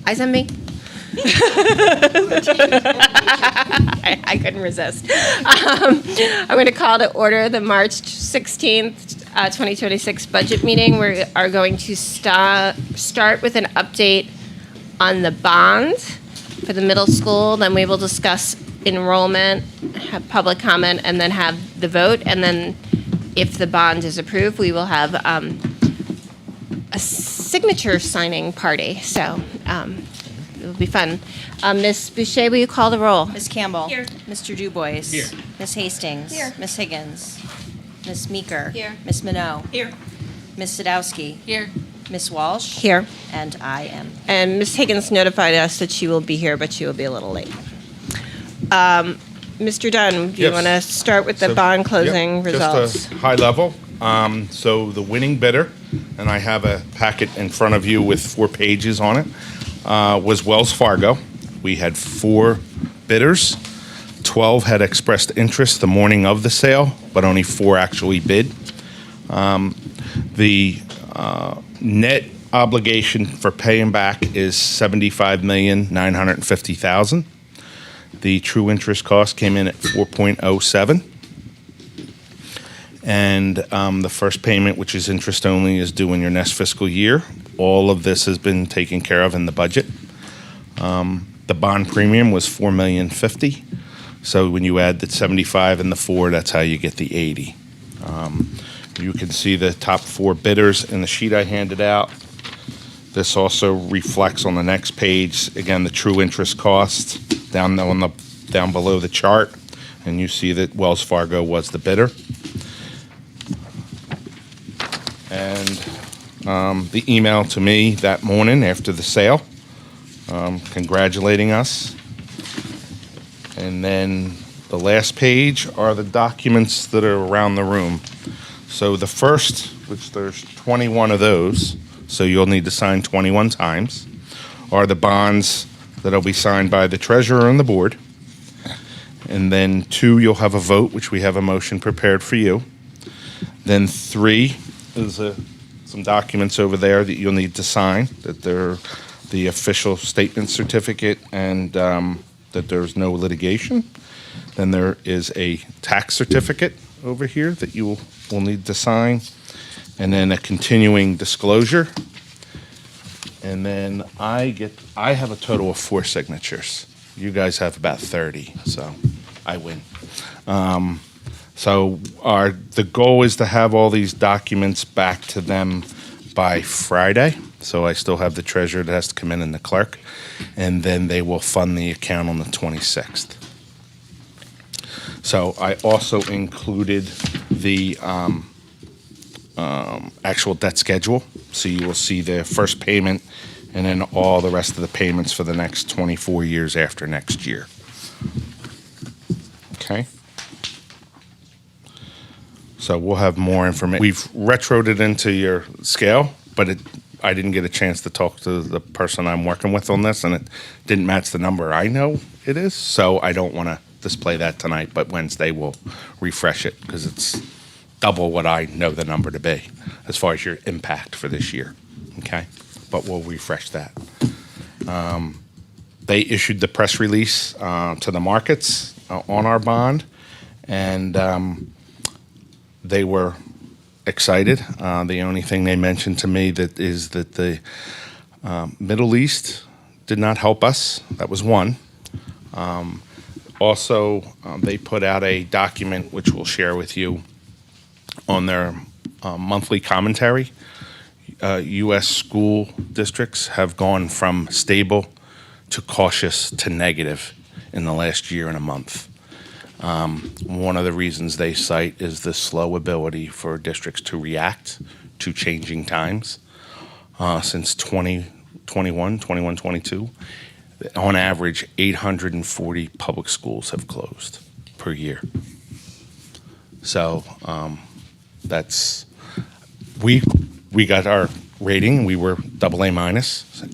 Eyes on me. I couldn't resist. I'm going to call to order the March 16th, 2026 budget meeting. We are going to start with an update on the bond for the middle school. Then we will discuss enrollment, have public comment, and then have the vote. And then if the bond is approved, we will have a signature signing party. So it will be fun. Ms. Boucher, will you call the roll? Ms. Campbell. Here. Mr. Dubois. Here. Ms. Hastings. Here. Ms. Higgins. Ms. Meeker. Here. Ms. Minot. Here. Ms. Sadowski. Here. Ms. Walsh. Here. And I am. And Ms. Higgins notified us that she will be here, but she will be a little late. Mr. Dunn, do you Yes. want to start with the bond closing Yep, results? Just a high level. So the winning bidder, and I have a packet in front of you with 4 pages on it, was Wells Fargo. We had 4 bidders. 12 had expressed interest the morning of the sale, but only 4 actually bid. The net obligation for paying back is $75,950,000. The true interest cost came in at 4.07. And the first payment, which is interest only, is due in your next fiscal year. All of this has been taken care of in the budget. The bond premium was $4,050,000. So when you add the 75 and the 4, that's how you get the 80. You can see the top 4 bidders in the sheet I handed out. This also reflects on the next page, again, the true interest cost down below the chart. And you see that Wells Fargo was the bidder. And the email to me that morning after the sale, congratulating us. And then the last page are the documents that are around the room. So the first, which there's 21 of those, so you'll need to sign 21 times, are the bonds that'll be signed by the treasurer and the board. And then 2, you'll have a vote, which we have a motion prepared for you. Then 3 is some documents over there that you'll need to sign, that they're the official statement certificate and that there's no litigation. Then there is a tax certificate over here that you will need to sign, and then a continuing disclosure. And then I have a total of 4 signatures. You guys have about 30, so I win. So the goal is to have all these documents back to them by Friday. So I still have the treasurer that has to come in and the clerk, and then they will fund the account on the 26th. So I also included the actual debt schedule. So you will see the first payment and then all the rest of the payments for the next 24 years after next year. Okay. So we'll have more information. We've retroed it into your scale, but I didn't get a chance to talk to the person I'm working with on this, and it didn't match the number I know it is. So I don't want to display that tonight, but Wednesday we'll refresh it because it's double what I know the number to be as far as your impact for this year. Okay? But we'll refresh that. They issued the press release to the markets on our bond, and they were excited. The only thing they mentioned to me is that the Middle East did not help us. That was one. Also, they put out a document which we'll share with you on their monthly commentary. U.S. school districts have gone from stable to cautious to negative in the last year and a month. One of the reasons they cite is the slow ability for districts to react to changing times. Since 2021, 22, on average, 840 public schools have closed per year. So that's, we got our rating, we were AA-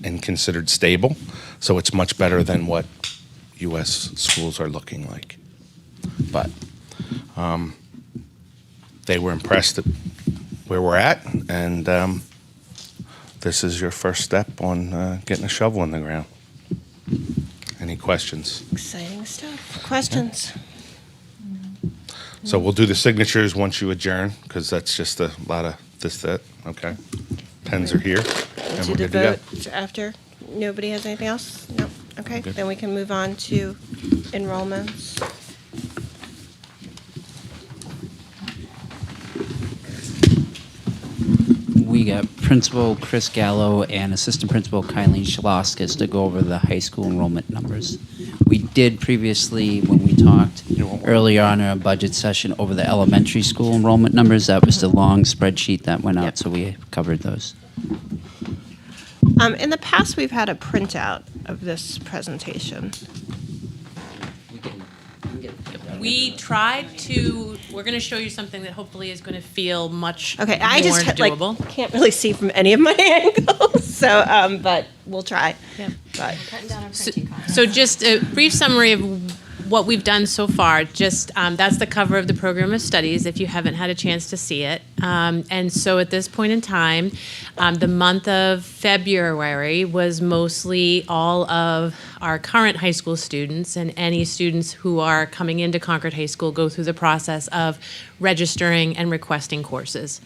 and considered stable. So it's much better than what U.S. schools are looking like. But they were impressed at where we're at, and this is your first step on getting a shovel in the ground. any questions. Exciting stuff. Questions? So we'll do the signatures once you adjourn, because that's just a lot of this, that, okay? Pens are here, and Do we're the good to go. vote after? Nobody has anything else? No? Okay, Good. then we can move on to enrollments. We got Principal Chris Gallo and Assistant Principal Kylie Schloskis to go over the high school enrollment numbers. We did previously, when we talked earlier on in our budget session, over the elementary school enrollment numbers. That was the long spreadsheet that went out, Yep. so we covered those. In the past, we've had a printout of this presentation. We tried to, we're going to show you something that hopefully is going to feel much Okay, I just more doable. can't really see from any of my angles, so, but we'll try. Yep. But So just a brief summary of what we've done so far. Just that's the cover of the program of studies if you haven't had a chance to see it. And so at this point in time, the month of February was mostly all of our current high school students, and any students who are coming into Concord High School go through the process of registering and requesting courses.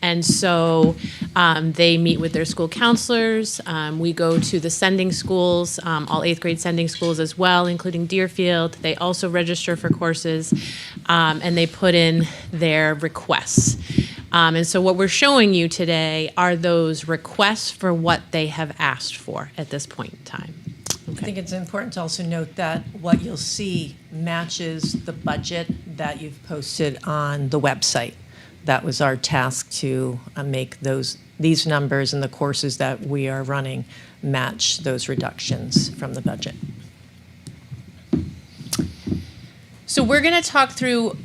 And so they meet with their school counselors. We go to the sending schools, all 8th grade sending schools as well, including Deerfield. They also register for courses, and they put in their requests. And so what we're showing you today are those requests for what they have asked for at this point in time. I think it's important to also note that what you'll see matches the budget that you've posted on the website. That was our task to make these numbers and the courses that we are running match those reductions from the budget. So we're going to talk through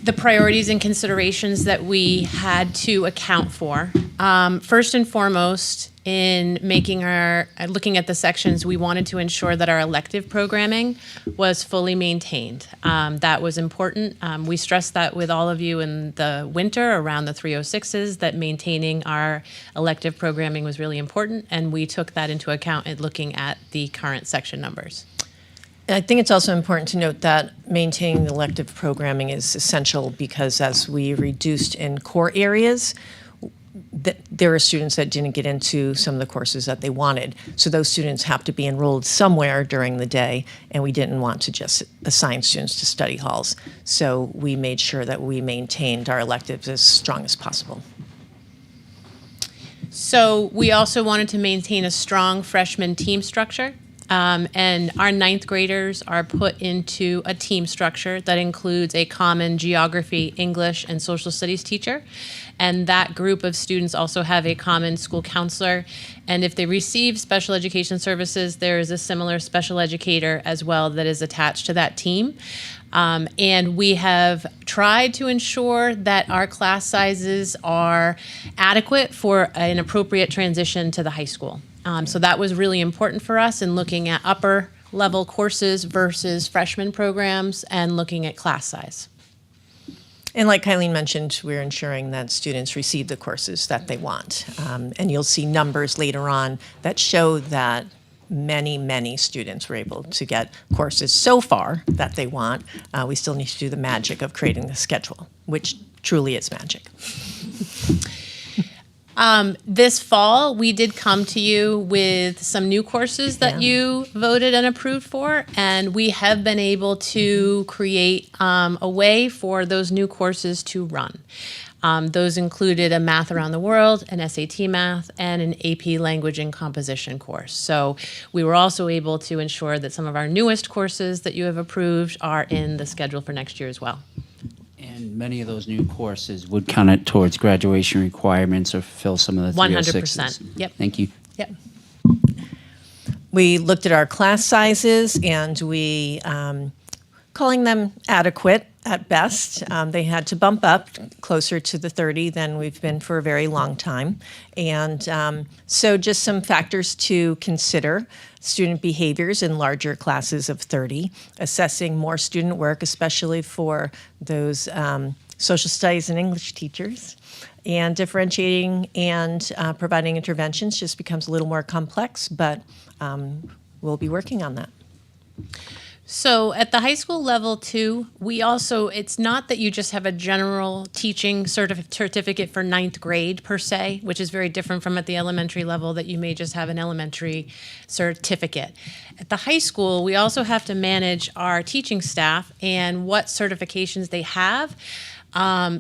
the priorities and considerations that we had to account for. First and foremost, in looking at the sections, we wanted to ensure that our elective programming was fully maintained. That was important. We stressed that with all of you in the winter around the 306s, that maintaining our elective programming was really important, and we took that into account in looking at the current section numbers. I think it's also important to note that maintaining the elective programming is essential because as we reduced in core areas, there are students that didn't get into some of the courses that they wanted. So those students have to be enrolled somewhere during the day, and we didn't want to just assign students to study halls. So we made sure that we maintained our electives as strong as possible. So we also wanted to maintain a strong freshman team structure. And our 9th graders are put into a team structure that includes a common geography, English, and social studies teacher. And that group of students also have a common school counselor. And if they receive special education services, there is a similar special educator as well that is attached to that team. And we have tried to ensure that our class sizes are adequate for an appropriate transition to the high school. So that was really important for us in looking at upper level courses versus freshman programs and looking at class size. And like Kylene mentioned, we're ensuring that students receive the courses that they want. And you'll see numbers later on that show that many students were able to get courses so far that they want. We still need to do the magic of creating the schedule, which truly is magic. This fall, we did come to you with some new courses that you voted and approved for, and we have been able to create a way for those new courses to run. Those included a Math Around the World, an SAT Math, and an AP Language and Composition course. So we were also able to ensure that some of our newest courses that you have approved are in the schedule for next year as well. And many of those new courses would count it towards graduation requirements or fulfill some of the 100%. 306s. Yep. Thank you. Yep. We looked at our class sizes and we, calling them adequate at best, they had to bump up closer to the 30 than we've been for a very long time. And so just some factors to consider: student behaviors in larger classes of 30, assessing more student work, especially for those social studies and English teachers, and differentiating and providing interventions just becomes a little more complex, but we'll be working on that. So at the high school level too, we also, it's not that you just have a general teaching certificate for ninth grade per se, which is very different from at the elementary level that you may just have an elementary certificate. At the high school, we also have to manage our teaching staff and what certifications they have.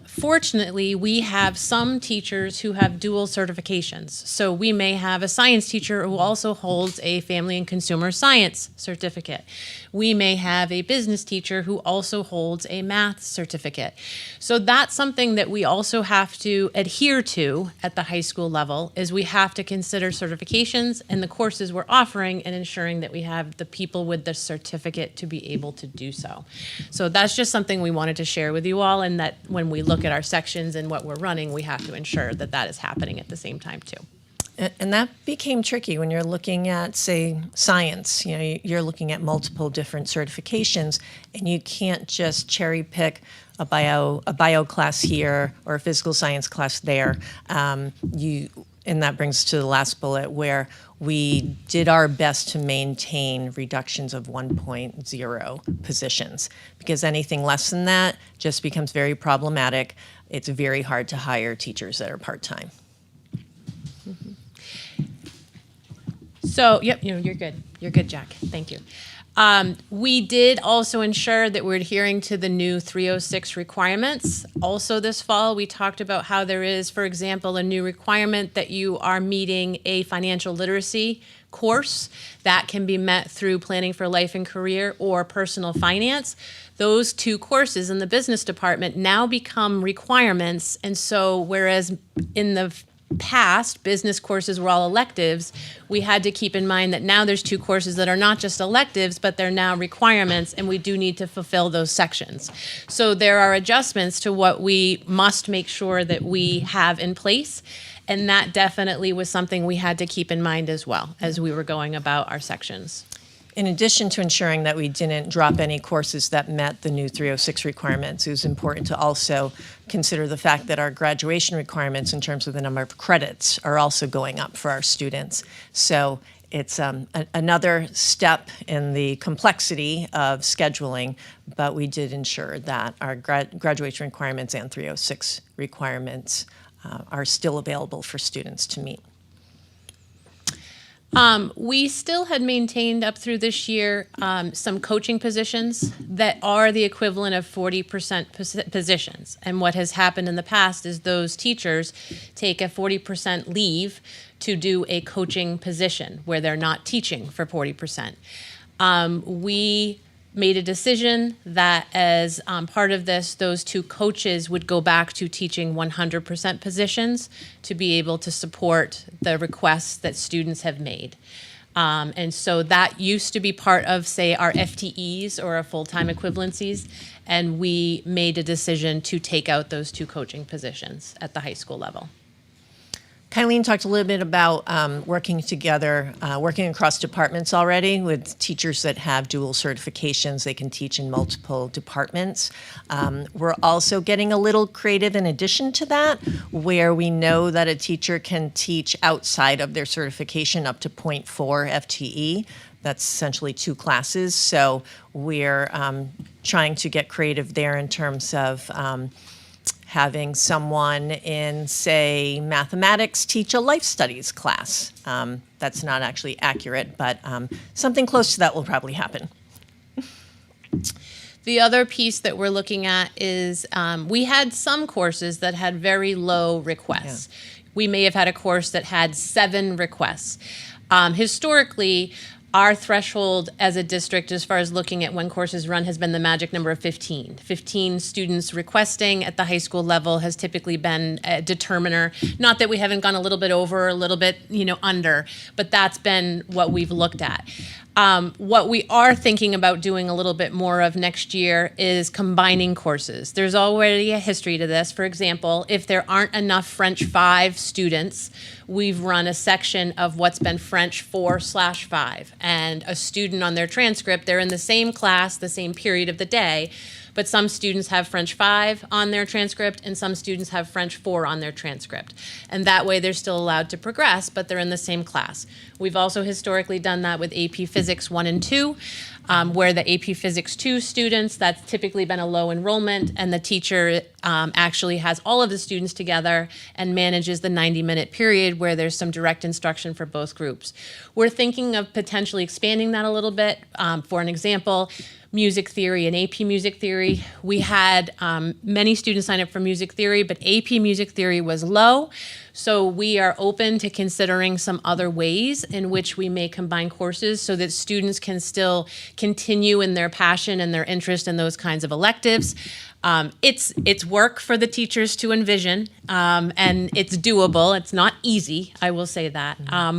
Fortunately, we have some teachers who have dual certifications. So we may have a science teacher who also holds a family and consumer science certificate. We may have a business teacher who also holds a math certificate. So that's something that we also have to adhere to at the high school level, is we have to consider certifications and the courses we're offering and ensuring that we have the people with the certificate to be able to do so. So that's just something we wanted to share with you all, and that when we look at our sections and what we're running, we have to ensure that that is happening at the same time too. And that became tricky when you're looking at, say, science. You know, you're looking at multiple different certifications, and you can't just cherry pick a bio class here or a physical science class there. And that brings to the last bullet, where we did our best to maintain reductions of 1.0 positions, because anything less than that just becomes very problematic. It's very hard to hire teachers that are part-time. So, yep, you're good. You're good, Jack. Thank you. We did also ensure that we're adhering to the new 306 requirements. Also this fall, we talked about how there is, for example, a new requirement that you are meeting a financial literacy course that can be met through Planning for Life and Career or Personal Finance. Those two courses in the business department now become requirements. And so whereas in the past, business courses were all electives, we had to keep in mind that now there's two courses that are not just electives, but they're now requirements, and we do need to fulfill those sections. So there are adjustments to what we must make sure that we have in place, and that definitely was something we had to keep in mind as well as we were going about our sections. In addition to ensuring that we didn't drop any courses that met the new 306 requirements, it was important to also consider the fact that our graduation requirements in terms of the number of credits are also going up for our students. So it's another step in the complexity of scheduling, but we did ensure that our graduation requirements and 306 requirements are still available for students to meet. We still had maintained up through this year some coaching positions that are the equivalent of 40% positions. And what has happened in the past is those teachers take a 40% leave to do a coaching position where they're not teaching for 40%. We made a decision that as part of this, those two coaches would go back to teaching 100% positions to be able to support the requests that students have made. And so that used to be part of, say, our FTEs or our full-time equivalencies, and we made a decision to take out those two coaching positions at the high school level. Kylene talked a little bit about working together, working across departments already with teachers that have dual certifications. They can teach in multiple departments. We're also getting a little creative in addition to that, where we know that a teacher can teach outside of their certification up to 0.4 FTE. That's essentially two classes. So we're trying to get creative there in terms of having someone in, say, mathematics teach a life studies class. That's not actually accurate, but something close to that will probably happen. The other piece that we're looking at is we had some courses that had very low requests. Yeah. We may have had a course that had 7 requests. Historically, our threshold as a district, as far as looking at when courses run, has been the magic number of 15. 15 students requesting at the high school level has typically been a determiner. Not that we haven't gone a little bit over, a little bit, under, but that's been what we've looked at. What we are thinking about doing a little bit more of next year is combining courses. There's already a history to this. For example, if there aren't enough French 5 students, we've run a section of what's been French 4/5. And a student on their transcript, they're in the same class, the same period of the day, but some students have French 5 on their transcript and some students have French 4 on their transcript. And that way they're still allowed to progress, but they're in the same class. We've also historically done that with AP Physics 1 and 2. where the AP Physics 2 students, that's typically been a low enrollment, and the teacher actually has all of the students together and manages the 90-minute period where there's some direct instruction for both groups. We're thinking of potentially expanding that a little bit. For an example, music theory and AP music theory. We had many students sign up for music theory, but AP music theory was low. So we are open to considering some other ways in which we may combine courses so that students can still continue in their passion and their interest in those kinds of electives. It's work for the teachers to envision, and it's doable. It's not easy, I will say that,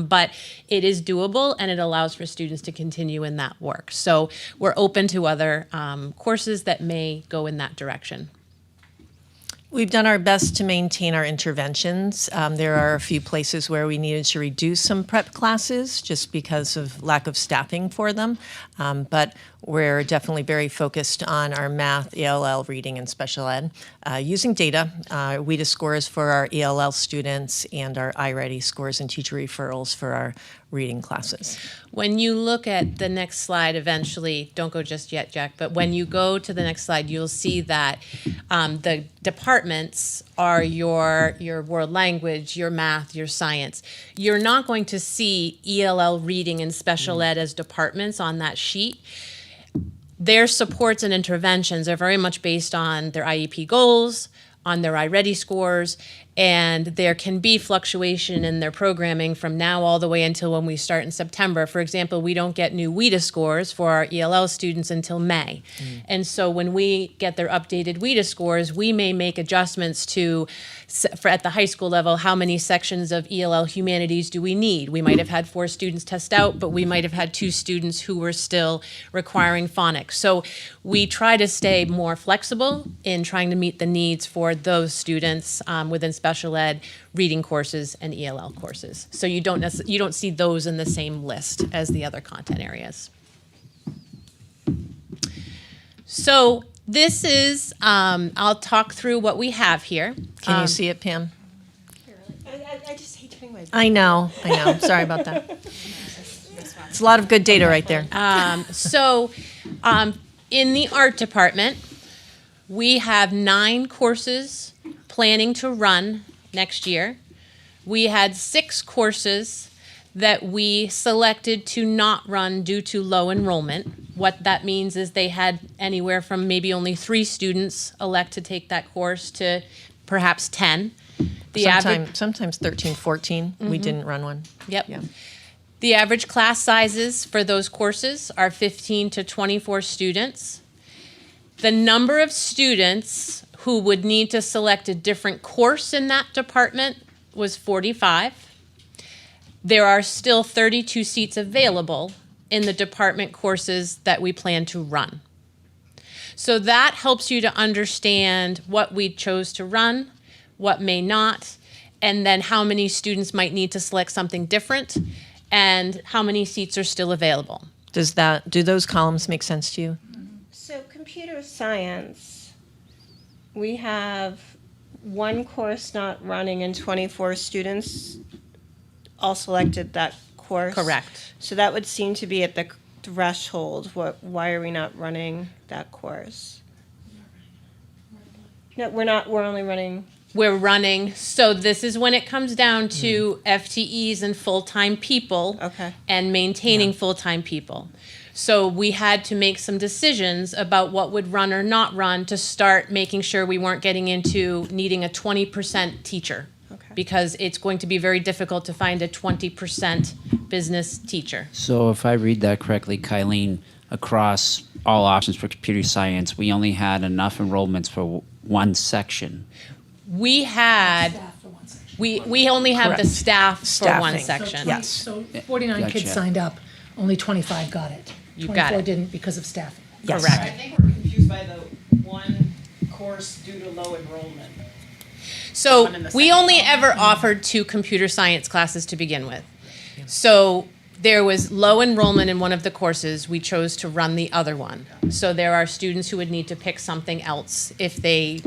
but it is doable, and it allows for students to continue in that work. So we're open to other courses that may go in that direction. We've done our best to maintain our interventions. There are a few places where we needed to reduce some prep classes just because of lack of staffing for them. But we're definitely very focused on our math, ELL, reading, and special ed. Using data, WIDA scores for our ELL students and our iReady scores and teacher referrals for our reading classes. When you look at the next slide eventually, don't go just yet, Jack, but when you go to the next slide, you'll see that the departments are your world language, your math, your science. You're not going to see ELL, reading, and special ed as departments on that sheet. Their supports and interventions are very much based on their IEP goals, on their iReady scores, and there can be fluctuation in their programming from now all the way until when we start in September. For example, we don't get new WIDA scores for our ELL students until May. And so when we get their updated WIDA scores, we may make adjustments to, for at the high school level, how many sections of ELL humanities do we need? We might have had 4 students test out, but we might have had 2 students who were still requiring phonics. So we try to stay more flexible in trying to meet the needs for those students within special ed, reading courses, and ELL courses. So you don't see those in the same list as the other content areas. So this is, I'll talk through what we have here. Can you see it, Pam? I just hate doing my. I know. Sorry about that. It's a lot of good data right there. In the art department, we have 9 courses planning to run next year. We had 6 courses that we selected to not run due to low enrollment. What that means is they had anywhere from maybe only 3 students elect to take that course to perhaps 10. Sometimes 13, 14. We didn't run one. Yep. Yeah. The average class sizes for those courses are 15 to 24 students. The number of students who would need to select a different course in that department was 45. There are still 32 seats available in the department courses that we plan to run. So that helps you to understand what we chose to run, what may not, and then how many students might need to select something different, and how many seats are still available. Do those columns make sense to you? So computer science, we have 1 course not running and 24 students all selected that course. Correct. So that would seem to be at the threshold. Why are we not running that course? No, we're not. We're only running. We're running, so this is when it comes down to FTEs and full-time people. Okay. And maintaining full-time people. So we had to make some decisions about what would run or not run to start making sure we weren't getting into needing a 20% teacher. Okay. Because it's going to be very difficult to find a 20% business teacher. So if I read that correctly, Kylene, across all options for computer science, we only had enough enrollments for one section. We had, we only have the Correct. staff for one Staffing. section. Yes. So 49 Gotcha. kids signed up, only 25 got it. You got 24 it. didn't because of staffing. Yes. Correct. I think we're confused by the one course due to low enrollment. So One in the we second only column. ever offered 2 computer science classes to begin with. So there was low enrollment in one of the courses. We chose to run the other one. So there are students who would need to pick something else if they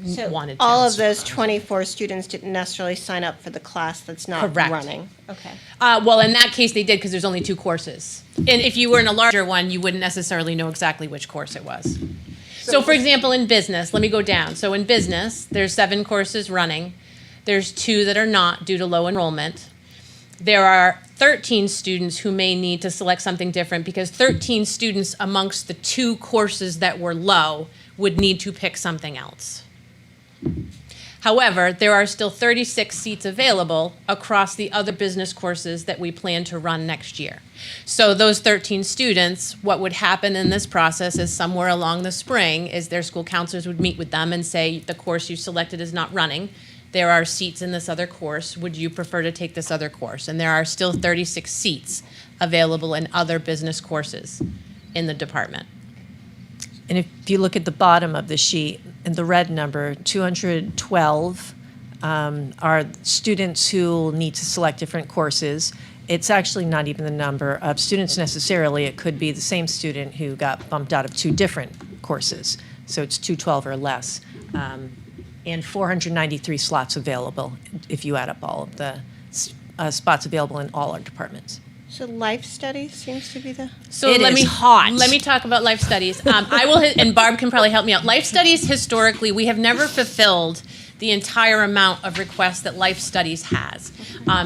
So wanted to. all of those 24 students didn't necessarily sign up for the class that's not Correct. running. Okay. Well, in that case, they did because there's only 2 courses. And if you were in a larger one, you wouldn't necessarily know exactly which course it was. So for example, in business, let me go down. So in business, there's 7 courses running. There's 2 that are not due to low enrollment. There are 13 students who may need to select something different because 13 students amongst the 2 courses that were low would need to pick something else. However, there are still 36 seats available across the other business courses that we plan to run next year. So those 13 students, what would happen in this process is somewhere along the spring is their school counselors would meet with them and say, the course you selected is not running. There are seats in this other course. Would you prefer to take this other course? And there are still 36 seats available in other business courses in the department. And if you look at the bottom of the sheet, in the red number, 212 are students who need to select different courses. It's actually not even the number of students necessarily. It could be the same student who got bumped out of 2 different courses. So it's 212 or less. And 493 slots available if you add up all of the spots available in all our departments. So life studies seems to be the... So It let is me hot. Let me talk about life studies. I will, and Barb can probably help me out. Life studies historically, we have never fulfilled the entire amount of requests that life studies has.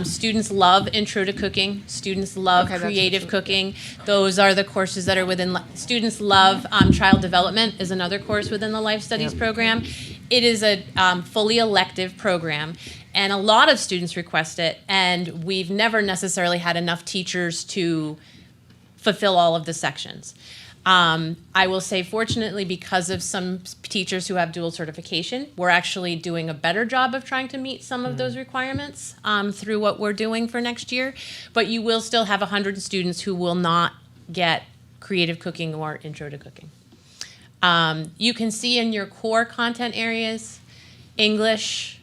Students love intro to cooking. Students love Okay, that's creative what cooking. Those are the courses that are within. Students love child development is another course within the life studies program. It is a fully elective program. And a lot of students request it, and we've never necessarily had enough teachers to fulfill all of the sections. I will say, fortunately, because of some teachers who have dual certification, we're actually doing a better job of trying to meet some of those requirements through what we're doing for next year. But you will still have 100 students who will not get creative cooking or intro to cooking. You can see in your core content areas, English,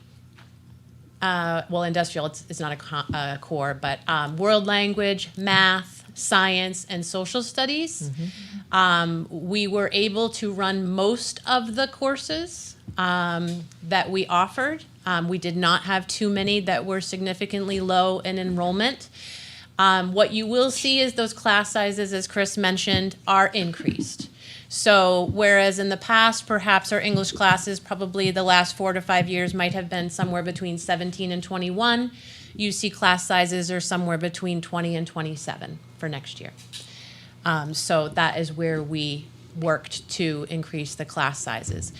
industrial, it's not a core, but world language, math, science, and social studies. We were able to run most of the courses that we offered. We did not have too many that were significantly low in enrollment. What you will see is those class sizes, as Chris mentioned, are increased. So whereas in the past, perhaps our English classes, probably the last 4 to 5 years, might have been somewhere between 17 and 21, you see class sizes are somewhere between 20 and 27 for next year. So that is where we worked to increase the class sizes.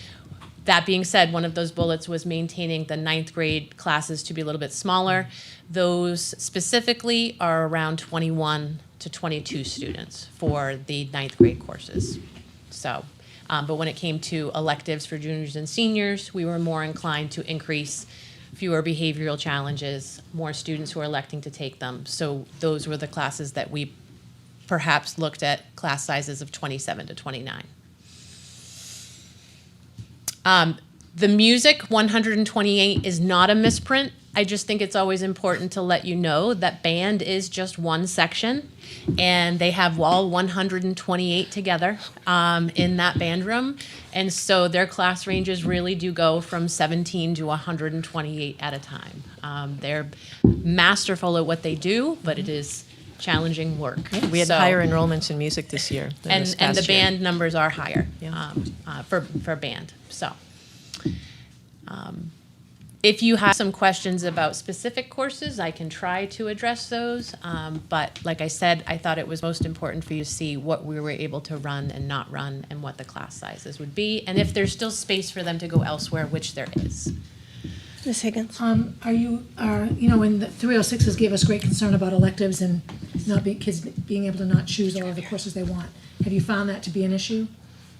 That being said, one of those bullets was maintaining the 9th grade classes to be a little bit smaller. Those specifically are around 21 to 22 students for the 9th grade courses. So, but when it came to electives for juniors and seniors, we were more inclined to increase fewer behavioral challenges, more students who are electing to take them. So those were the classes that we perhaps looked at class sizes of 27 to 29. The music 128 is not a misprint. I just think it's always important to let you know that band is just one section, and they have all 128 together in that band room. And so their class ranges really do go from 17 to 128 at a time. They're masterful at what they do, but it is challenging work. We had So- higher enrollments in music this year than this and the past year. band numbers are higher Yeah. for band. So, if you have some questions about specific courses, I can try to address those. But like I said, I thought it was most important for you to see what we were able to run and not run, and what the class sizes would be, and if there's still space for them to go elsewhere, which there is. Ms. Higgins? When the 306s gave us great concern about electives and kids being able to not choose all of the courses they want. Have you found that to be an issue?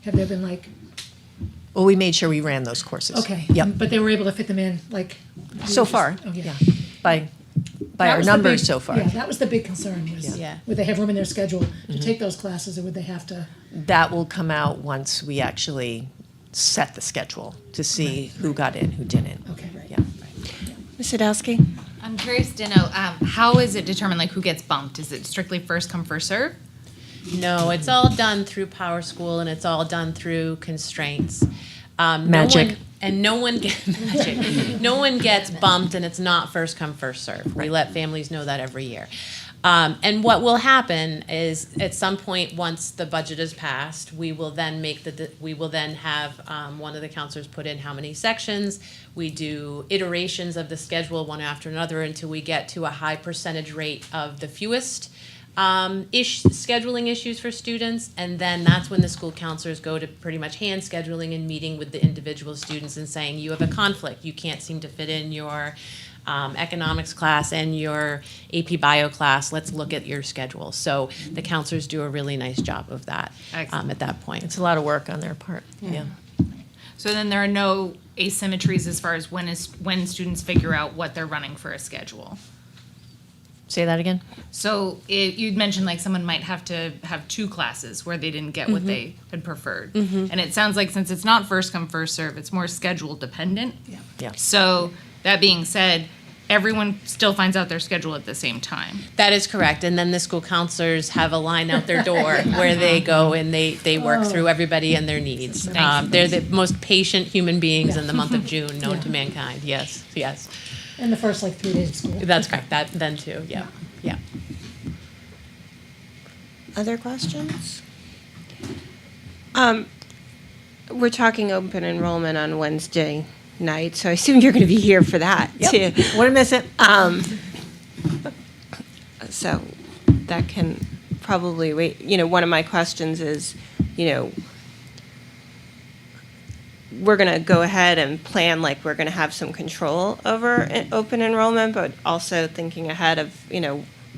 Have there been Well, we made sure we ran those courses. okay. Yep. But they were able to fit them in, So far, Okay. yeah. By That our was the numbers big- so far. Yeah, that was the big concern was, Yeah. would they have room in their schedule to take those classes, or would they have to? That will come out once we actually set the schedule to see who got in, who didn't. Okay, right. Yeah. Ms. Sadowski? I'm curious to know, how is it determined, who gets bumped? Is it strictly first come, first serve? No, it's all done through Power School, and it's all done through constraints. Magic. And no one no one gets bumped, and it's not first come, first serve. We let families know that every year. And what will happen is, at some point, once the budget is passed, we will then have one of the counselors put in how many sections. We do iterations of the schedule one after another until we get to a high percentage rate of the fewest scheduling issues for students, and then that's when the school counselors go to pretty much hand scheduling and meeting with the individual students and saying, you have a conflict, you can't seem to fit in your economics class and your AP bio class, let's look at your schedule. So the counselors do a really nice job of that at that point. It's a lot of work on their part. Yeah. So then there are no asymmetries as far as when students figure out what they're running for a schedule. Say that again. So you'd mentioned like someone might have to have 2 classes where they didn't get what they had preferred. And it sounds like since it's not first come, first serve, it's more schedule dependent. Yeah. So that being said, everyone still finds out their schedule at the same time. That is correct. And then the school counselors have a line out their door where they go and they work through everybody and their needs. They're the most patient human beings in the month of June known to mankind. Yes, yes. In the first 3 days of school. That's correct. That then too. Yeah, yeah. Other questions? We're talking open enrollment on Wednesday night, so I assume you're going to be here for that too. Wouldn't miss it. So that can probably wait. One of my questions is, we're going to go ahead and plan like we're going to have some control over open enrollment, but also thinking ahead of,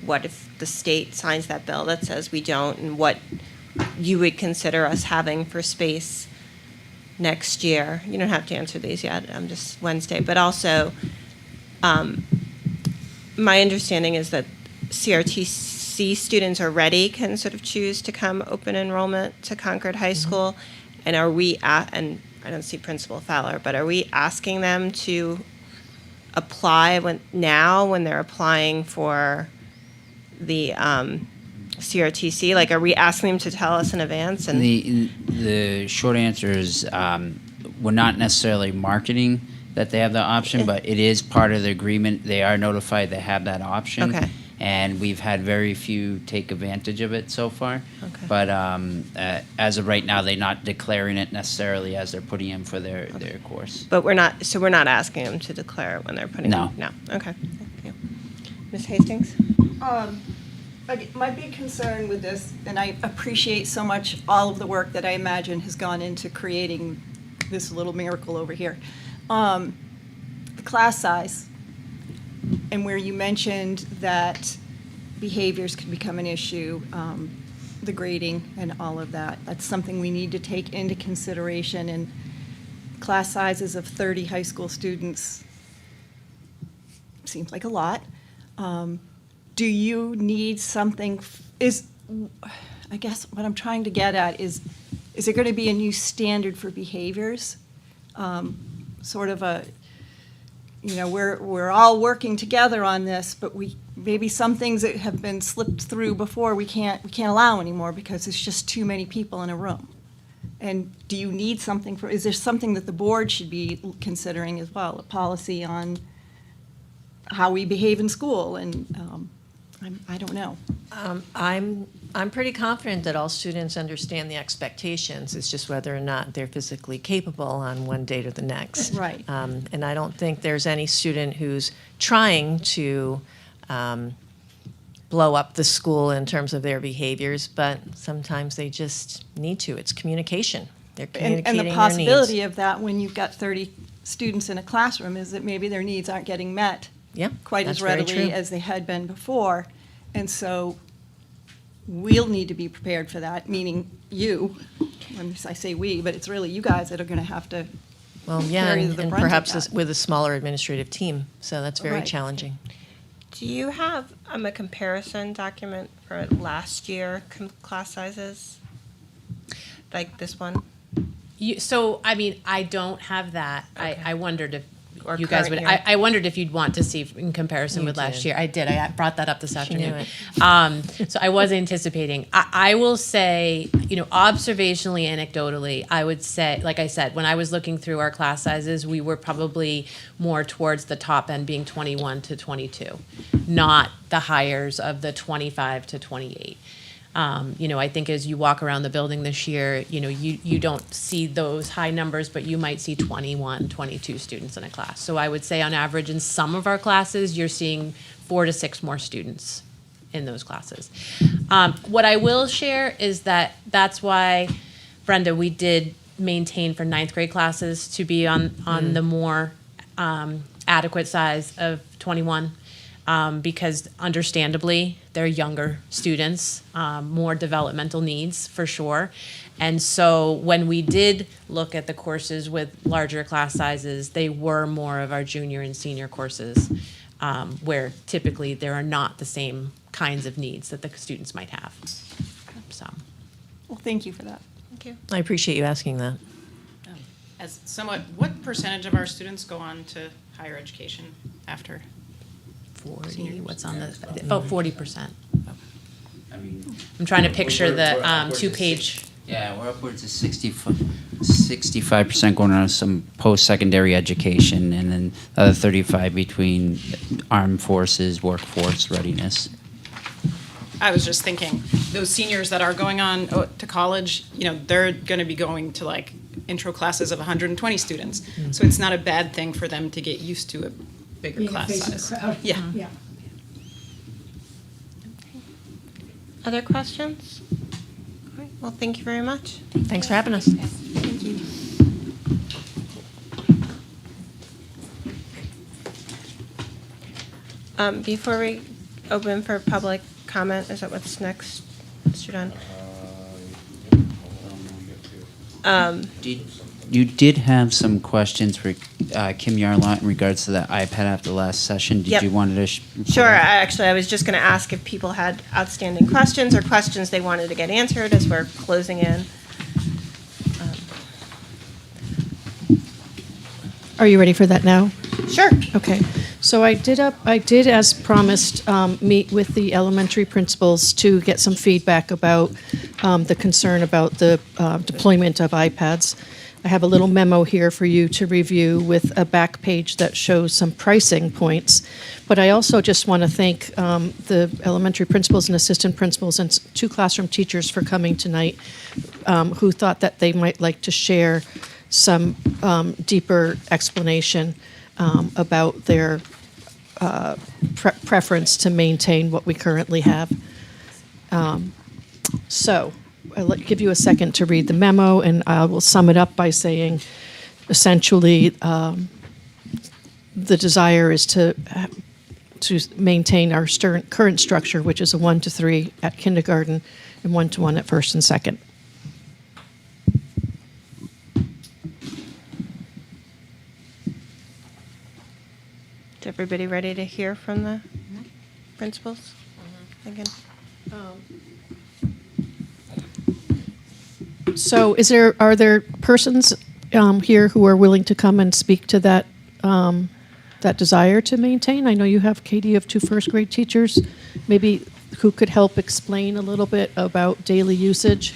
what if the state signs that bill that says we don't, and what you would consider us having for space next year. You don't have to answer these yet. I'm just Wednesday. But also, my understanding is that CRTC students already can sort of choose to come open enrollment to Concord High School. And are we and I don't see Principal Fowler, but are we asking them to apply when they're applying for the CRTC? Like, are we asking them to tell us in advance? And The short answer is we're not necessarily marketing that they have the option, but it is part of the agreement. They are notified they have that option. Okay. And we've had very few take advantage of it so far. Okay. But as of right now, they're not declaring it necessarily as they're putting in for their course. But we're not asking them to declare it when they're putting No. it? No. Okay. Thank you. Ms. Hastings? My big concern with this, and I appreciate so much all of the work that I imagine has gone into creating this little miracle over here. The class size, and where you mentioned that behaviors could become an issue, the grading and all of that. That's something we need to take into consideration. And class sizes of 30 high school students seems like a lot. Do you need something, I guess what I'm trying to get at is there going to be a new standard for behaviors? Sort of a, we're all working together on this, but maybe some things that have been slipped through before we can't allow anymore because there's just too many people in a room. And do you need something is there something that the board should be considering as well, a policy on how we behave in school? And I don't know. I'm pretty confident that all students understand the expectations. It's just whether or not they're physically capable on one date or the next. Right. And I don't think there's any student who's trying to blow up the school in terms of their behaviors, but sometimes they just need to. It's communication. They're communicating And the their possibility needs. of that when you've got 30 students in a classroom is that maybe their needs aren't getting met quite that's as very readily true. as they had been before. And so we'll need to be prepared for that, meaning you. I say we, but it's really you guys that are going to have to Well, yeah, carry and the brunt of perhaps that. with a smaller administrative team. So that's very Right. challenging. Do you have a comparison document for last year class sizes? Like this one? I don't have that. I wondered Or you guys current would. year. I wondered if you'd want to see in comparison You with last did. year. I did. I brought that up this afternoon. knew So I was anticipating. I will say, observationally, anecdotally, I would say, like I said, when I was looking through our class sizes, we were probably more towards the top end, being 21 to 22, not the hires of the 25 to 28. I think as you walk around the building this year, you don't see those high numbers, but you might see 21, 22 students in a class. So I would say on average in some of our classes, you're seeing 4 to 6 more students in those classes. What I will share is that's why, Brenda, we did maintain for 9th grade classes to be on the more adequate size of 21. Because understandably, they're younger students, more developmental needs for sure. And so when we did look at the courses with larger class sizes, they were more of our junior and senior courses, where typically there are not the same kinds of needs that the students might have. So, Well, thank you for that. I appreciate you asking that. As somewhat, what percentage of our students go on to higher education after? 40, what's on the, about 40%. I mean, I'm trying to picture we're the upwards of 2-page. Yeah, we're upwards of 65% going on some post-secondary education, and then the other 35 between armed forces, workforce readiness. I was just thinking, those seniors that are going on to college, they're going to be going to like intro classes of 120 students. So it's not a bad thing for them to get used to a bigger Being a class face of the size. crowd. Yeah. Yeah. Other questions? All right, well, thank you very much. Thanks for having us. Before we open for public comment, is that what's next, Mr. Dunn? You did have some questions for Kim Yarlott in regards to the iPad after last session. Did Yep. you want to? Sure, I was just going to ask if people had outstanding questions or questions they wanted to get answered as we're closing in. Are you ready for that now? Sure. Okay, so I did, as promised, meet with the elementary principals to get some feedback about the concern about the deployment of iPads. I have a little memo here for you to review with a back page that shows some pricing points. But I also just want to thank the elementary principals and assistant principals and 2 classroom teachers for coming tonight, who thought that they might like to share some deeper explanation about their preference to maintain what we currently have. So I'll give you a second to read the memo, and I will sum it up by saying, essentially, the desire is to maintain our current structure, which is a 1 to 3 at kindergarten and 1 to 1 at first and second. Is everybody ready to hear from the principals? Thinking. So are there persons here who are willing to come and speak to that, that desire to maintain? I know you have, Katie, you have 2 first-grade teachers, maybe who could help explain a little bit about daily usage.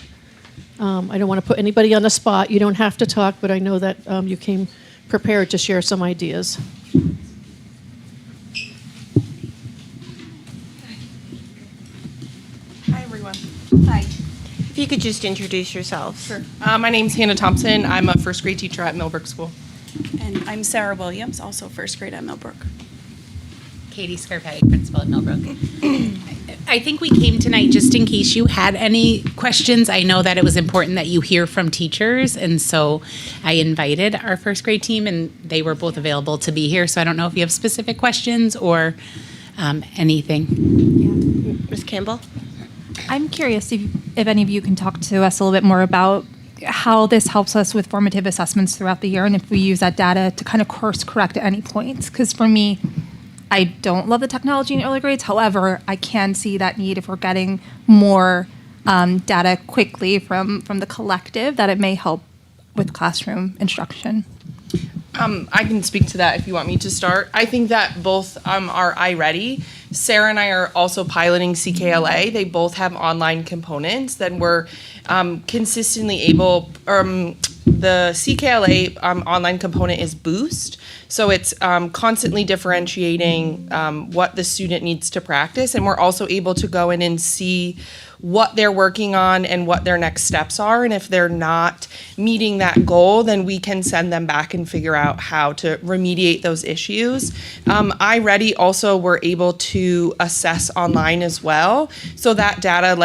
I don't want to put anybody on the spot. You don't have to talk, but I know that you came prepared to share some ideas. Hi, everyone. Hi. If you could just introduce yourselves. Sure. My name's Hannah Thompson. I'm a first grade teacher at Millbrook School. And I'm Sarah Williams, also first grade at Millbrook. Katie Scarpetti, principal at Millbrook. I think we came tonight just in case you had any questions. I know that it was important that you hear from teachers, and so I invited our first grade team, and they were both available to be here. So I don't know if you have specific questions or anything. Ms. Campbell? I'm curious if any of you can talk to us a little bit more about how this helps us with formative assessments throughout the year, and if we use that data to kind of course correct at any points. Because for me, I don't love the technology in early grades. However, I can see that need if we're getting more data quickly from the collective, that it may help with classroom instruction. I can speak to that if you want me to start. I think that both are iReady. Sarah and I are also piloting CKLA. They both have online components that we're consistently able. The CKLA online component is Boost, so it's constantly differentiating what the student needs to practice, and we're also able to go in and see what they're working on and what their next steps are, and if they're not meeting that goal, then we can send them back and figure out how to remediate those issues. iReady also we're able to assess online as well, so that data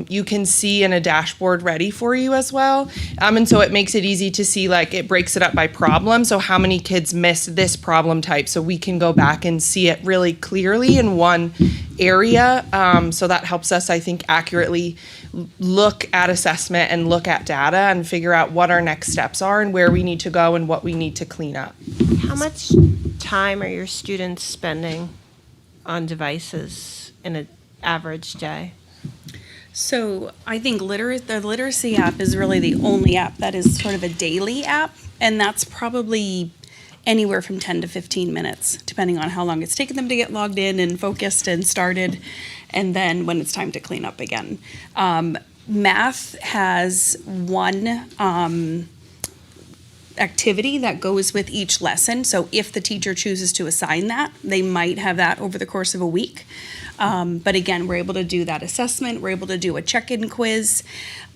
you can see in a dashboard ready for you as well. And so it makes it easy to see, it breaks it up by problem. So how many kids miss this problem type? So we can go back and see it really clearly in one area. So that helps us, I think, accurately look at assessment and look at data and figure out what our next steps are and where we need to go and what we need to clean up. How much time are your students spending on devices in an average day? So I think the literacy app is really the only app that is sort of a daily app, and that's probably anywhere from 10 to 15 minutes, depending on how long it's taken them to get logged in and focused and started, and then when it's time to clean up again. Math has one activity that goes with each lesson. So if the teacher chooses to assign that, they might have that over the course of a week. But again, we're able to do that assessment. We're able to do a check-in quiz.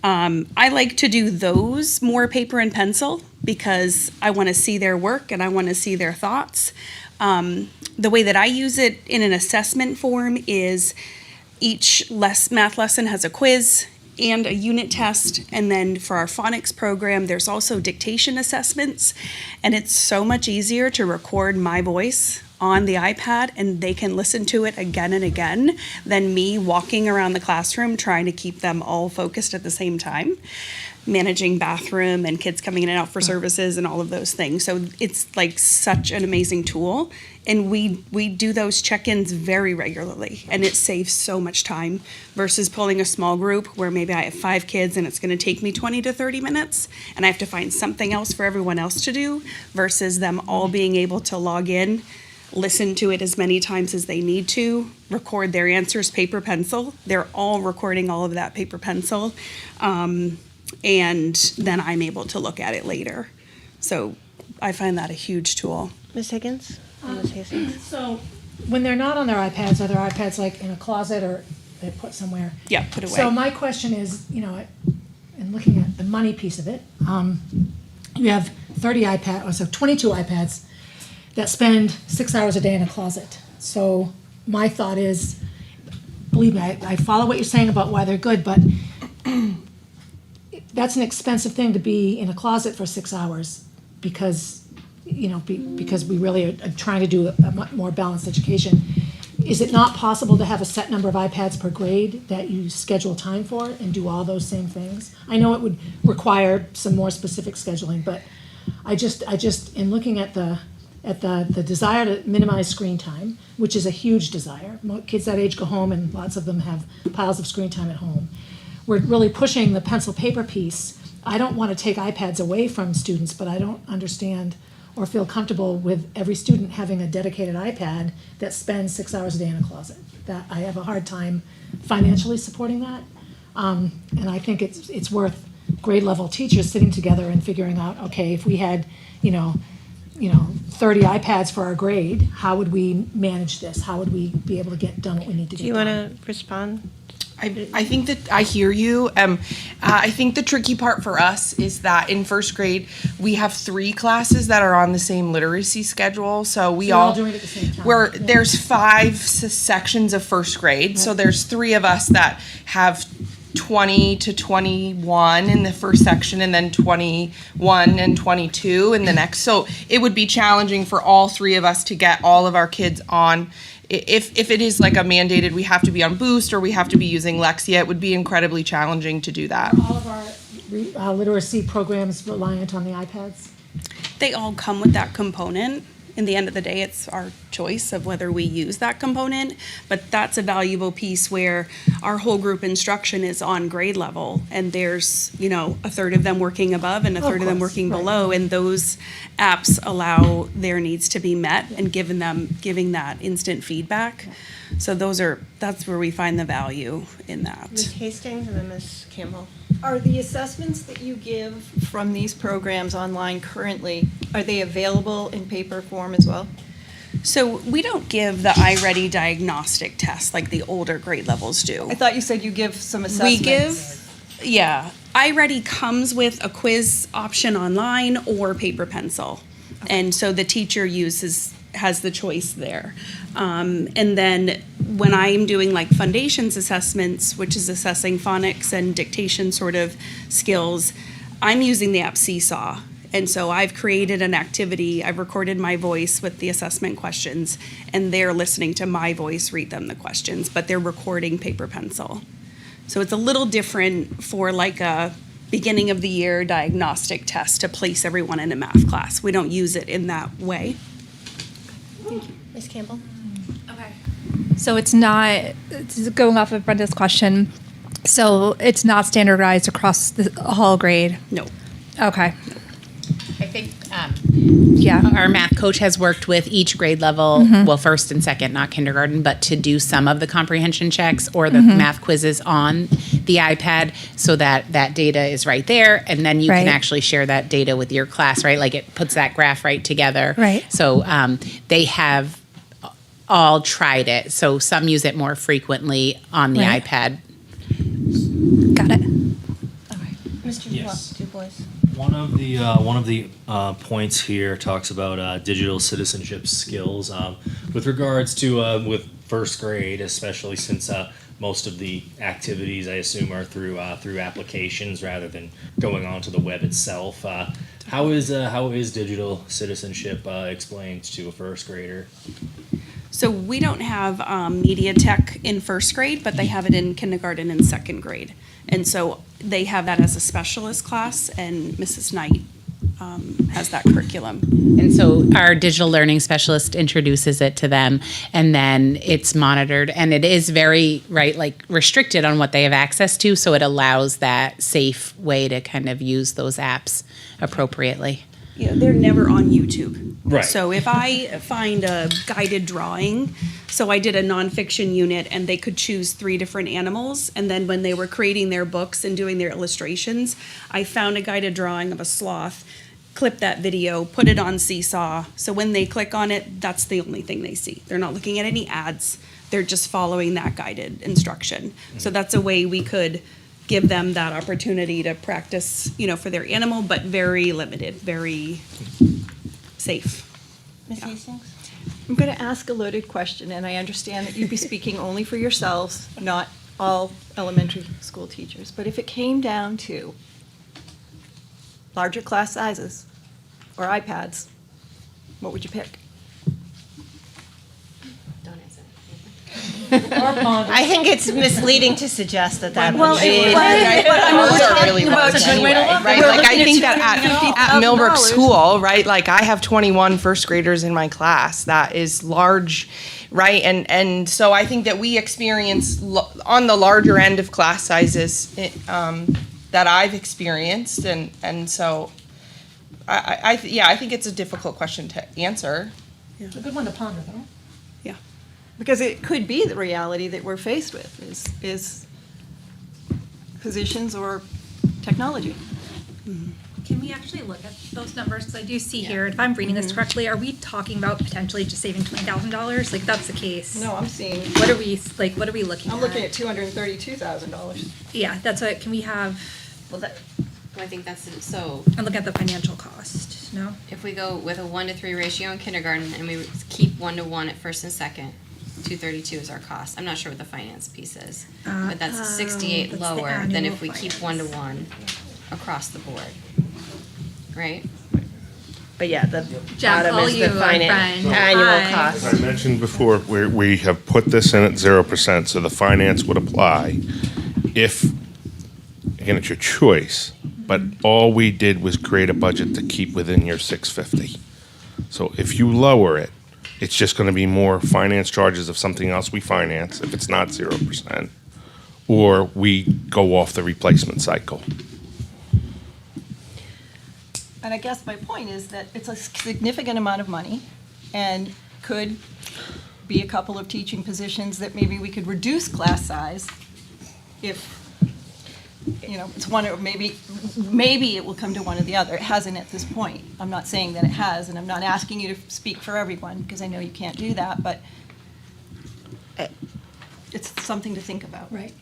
I like to do those more paper and pencil because I want to see their work and I want to see their thoughts. The way that I use it in an assessment form is each math lesson has a quiz and a unit test, and then for our phonics program there's also dictation assessments, and it's so much easier to record my voice on the iPad and they can listen to it again and again than me walking around the classroom trying to keep them all focused at the same time, managing bathroom and kids coming in and out for services and all of those things. So it's such an amazing tool, and we do those check-ins very regularly, and it saves so much time versus pulling a small group where maybe I have 5 kids and it's going to take me 20 to 30 minutes and I have to find something else for everyone else to do, versus them all being able to log in, listen to it as many times as they need to, record their answers paper pencil. They're all recording all of that paper pencil, and then I'm able to look at it later. So I find that a huge tool. Ms. Higgins? Ms. Hastings? So when they're not on their iPads, are their iPads in a closet or they're put somewhere? Yeah, put away. So my question is, in looking at the money piece of it, you have 22 iPads that spend 6 hours a day in a closet. So my thought is, believe me, I follow what you're saying about why they're good, but that's an expensive thing to be in a closet for 6 hours because, because we really are trying to do a much more balanced education. Is it not possible to have a set number of iPads per grade that you schedule time for and do all those same things? I know it would require some more specific scheduling, but I just in looking at the desire to minimize screen time, which is a huge desire. Kids that age go home and lots of them have piles of screen time at home. We're really pushing the pencil paper piece. I don't want to take iPads away from students, but I don't understand or feel comfortable with every student having a dedicated iPad that spends 6 hours a day in a closet. That I have a hard time financially supporting that. And I think it's worth grade level teachers sitting together and figuring out, okay, if we had, 30 iPads for our grade, how would we manage this? How would we be able to get done what we need to get done? Do you want to respond? I think that I hear you. I think the tricky part for us is that in first grade, we have 3 classes that are on the same literacy schedule. So we you're all doing it at the same time. There's 5 sections of first grade. So there's 3 of us that have 20 to 21 in the first section, and then 21 and 22 in the next. So it would be challenging for all 3 of us to get all of our kids on. If it is a mandated, we have to be on Boost or we have to be using Lexia, it would be incredibly challenging to do that. Are all of our literacy programs reliant on the iPads? They all come with that component. In the end of the day, it's our choice of whether we use that component, but that's a valuable piece where our whole group instruction is on grade level, and there's, a third of them working above and a third of them working below, and those apps allow their needs to be met and giving that instant feedback. So that's where we find the value in that. Ms. Hastings and then Ms. Campbell. Are the assessments that you give from these programs online currently, are they available in paper form as well? So we don't give the iReady diagnostic test like the older grade levels do. I thought you said you give some assessments. iReady comes with a quiz option online or paper pencil. And so the teacher has the choice there. And then when I'm doing like foundations assessments, which is assessing phonics and dictation sort of skills, I'm using the app Seesaw. And so I've created an activity, I've recorded my voice with the assessment questions, and they're listening to my voice read them the questions, but they're recording paper pencil. So it's a little different for like a beginning of the year diagnostic test to place everyone in a math class. We don't use it in that way. Ms. Campbell? So it's not, going off of Brenda's question, so it's not standardized across the whole grade? No. Okay. I think Yeah. our math coach has worked with each grade level, well, first and second, not kindergarten, but to do some of the comprehension checks or the math quizzes on the iPad so that that data is right there. And then you can actually share that data with your class, right? Like it puts that graph right together. Right. So they have all tried it. So some use it more frequently on the Right. iPad. Got it. Mr. Yes. DuBois. One of the points here talks about digital citizenship skills with regards to with first grade, especially since most of the activities I assume are through applications rather than going onto the web itself. How is digital citizenship explained to a first grader? So we don't have media tech in first grade, but they have it in kindergarten and second grade. And so they have that as a specialist class, and Mrs. Knight has that curriculum. And so our digital learning specialist introduces it to them, and then it's monitored, and it is very, restricted on what they have access to, so it allows that safe way to kind of use those apps appropriately. They're never on YouTube. Right. So if I find a guided drawing, so I did a nonfiction unit and they could choose 3 different animals, and then when they were creating their books and doing their illustrations, I found a guided drawing of a sloth, clipped that video, put it on Seesaw, so when they click on it, that's the only thing they see. They're not looking at any ads, they're just following that guided instruction. So that's a way we could give them that opportunity to practice, for their animal, but very limited, very safe. Ms. Hastings? I'm going to ask a loaded question, and I understand that you'd be speaking only for yourselves, not all elementary school teachers. But if it came down to larger class sizes or iPads, what would you pick? I think it's misleading to suggest that that Well, would be. Like I think that at Millbrook School, right? Like I have 21 first graders in my class. That is large, right? And so I think that we experience on the larger end of class sizes that I've experienced, and so I think it's a difficult question to answer. It's a good one to ponder, though. Because it could be the reality that we're faced with is positions or technology. Can we actually look at those numbers? Because I do see here, if I'm reading this correctly, are we talking about potentially just saving $20,000? Like, if that's the case. No, I'm seeing. What are we looking at? I'm looking at $232,000. Yeah, that's what, can we have, I think that's, so. I'm looking at the financial cost, no? If we go with a 1-to-3 ratio in kindergarten and we keep 1-to-1 at first and second, 232 is our cost. I'm not sure what the finance piece is, but that's 68 that's the lower than annual if we keep finance. 1-to-1 across the board, right? But yeah, the Jeff, bottom all is you, the our friend. annual Hi. cost. As I mentioned before, we have put this in at 0%, so the finance would apply if, again, it's your choice, but all we did was create a budget to keep within your 650. So if you lower it, it's just going to be more finance charges of something else we finance if it's not 0%, or we go off the replacement cycle. And I guess my point is that it's a significant amount of money and could be a couple of teaching positions that maybe we could reduce class size if, it's one, or maybe it will come to one or the other. It hasn't at this point. I'm not saying that it has, and I'm not asking you to speak for everyone, because I know you can't do that, but it's something to think about. Right.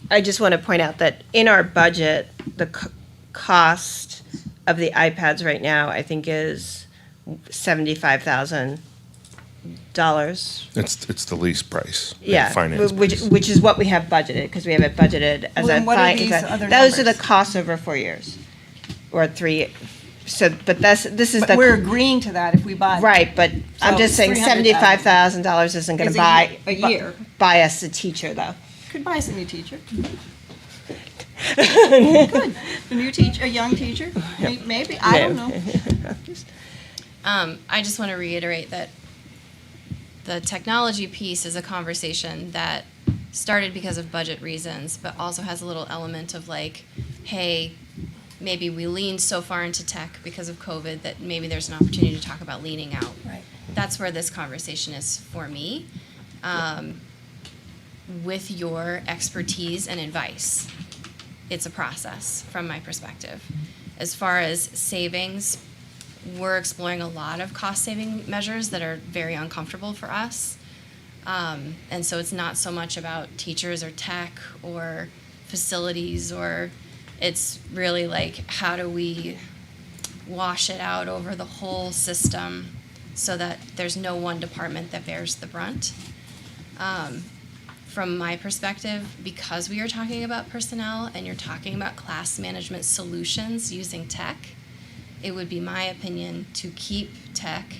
I just want to point out that in our budget, the cost of the iPads right now, I think, is $75,000. It's the lease price. Yeah, Finance price. which is what we have budgeted, because we have it budgeted as Well, a. then what are these other Those are the numbers? costs over 4 years, or 3. So, but this is But the. we're agreeing to that if we buy. Right, but I'm So just saying $300,000 $75,000 isn't going is to buy. a year. Buy us a teacher, though. Could buy us a new teacher. Good. A new teacher, a young teacher, maybe, I don't know. I just want to reiterate that the technology piece is a conversation that started because of budget reasons, but also has a little element of like, hey, maybe we leaned so far into tech because of COVID that maybe there's an opportunity to talk about leaning out. Right. That's where this conversation is for me, with your expertise and advice. It's a process from my perspective. As far as savings, we're exploring a lot of cost-saving measures that are very uncomfortable for us. And so it's not so much about teachers or tech or facilities, or it's really like, how do we wash it out over the whole system so that there's no one department that bears the brunt? From my perspective, because we are talking about personnel and you're talking about class management solutions using tech, it would be my opinion to keep tech